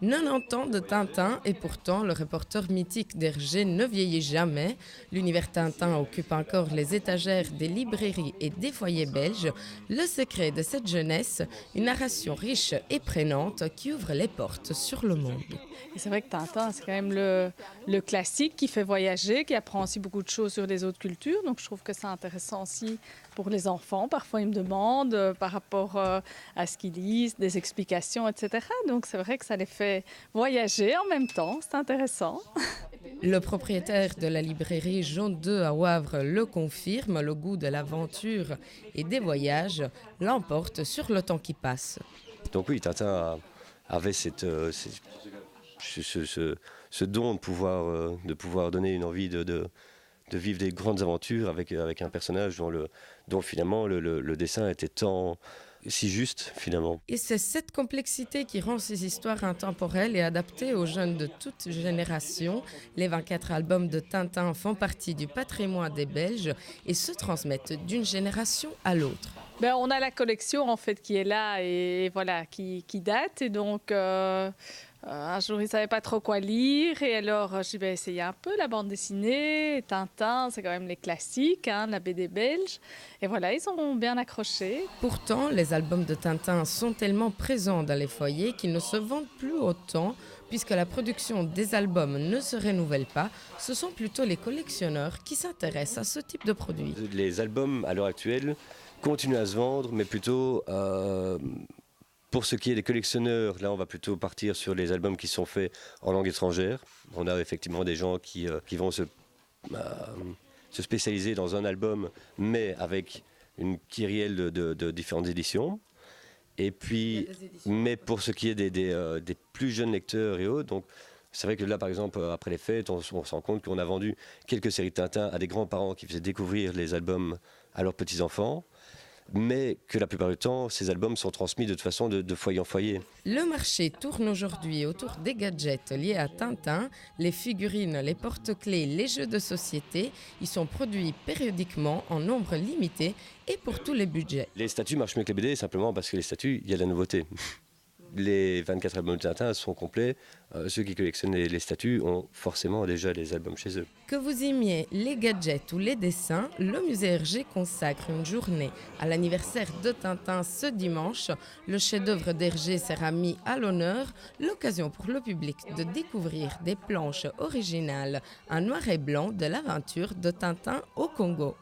90 ans de Tintin et pourtant le reporter mythique d'Hergé ne vieillit jamais. L'univers Tintin occupe encore les étagères des librairies et des foyers belges. Le secret de cette jeunesse, une narration riche et prégnante qui ouvre les portes sur le monde. Et c'est vrai que Tintin, c'est quand même le classique qui fait voyager, qui apprend aussi beaucoup de choses sur les autres cultures. Donc je trouve que c'est intéressant aussi pour les enfants. Parfois ils me demandent par rapport à ce qu'ils lisent, des explications, etc. Donc c'est vrai que ça les fait voyager en même temps. C'est intéressant. Le propriétaire de la librairie Jaune 2 à Wavre le confirme, le goût de l'aventure et des voyages l'emporte sur le temps qui passe. Donc oui, Tintin avait ce don de pouvoir donner une envie de vivre des grandes aventures avec un personnage dont finalement le dessin était si juste finalement. Et c'est cette complexité qui rend ces histoires intemporelles et adaptées aux jeunes de toute génération. Les 24 albums de Tintin font partie du patrimoine des Belges et se transmettent d'une génération à l'autre. On a la collection en fait qui est là et voilà qui date et donc un jour ils ne savaient pas trop quoi lire et alors je vais essayer un peu la bande dessinée, Tintin c'est quand même les classiques, la BD belge et voilà ils ont bien accroché. Pourtant les albums de Tintin sont tellement présents dans les foyers qu'ils ne se vendent plus autant puisque la production des albums ne se renouvelle pas, ce sont plutôt les collectionneurs qui s'intéressent à ce type de produit. Les albums à l'heure actuelle continuent à se vendre, mais plutôt pour ce qui est des collectionneurs, là on va plutôt partir sur les albums qui sont faits en langue étrangère. On a effectivement des gens qui vont se spécialiser dans un album, mais avec une kyrielle de différentes éditions. Et puis, mais pour ce qui est des plus jeunes lecteurs et autres, donc c'est vrai que là, par exemple, après les fêtes, on se rend compte qu'on a vendu quelques séries de Tintin à des grands-parents qui faisaient découvrir les albums à leurs petits-enfants, mais que la plupart du temps, ces albums sont transmis de toute façon de foyer en foyer. Le marché tourne aujourd'hui autour des gadgets liés à Tintin, les figurines, les porte-clés, les jeux de société. Ils sont produits périodiquement en nombre limité et pour tous les budgets. Les statues marchent mieux que les BD simplement parce que les statues, il y a de la nouveauté. Les 24 albums de Tintin sont complets. Ceux qui collectionnent les statues ont forcément déjà les albums chez eux. Que vous aimiez les gadgets ou les dessins, le musée Hergé consacre une journée à l'anniversaire de Tintin ce dimanche. Le chef-d'œuvre d'Hergé sera mis à l'honneur, l'occasion pour le public de découvrir des planches originales en noir et blanc de l'aventure de Tintin au Congo.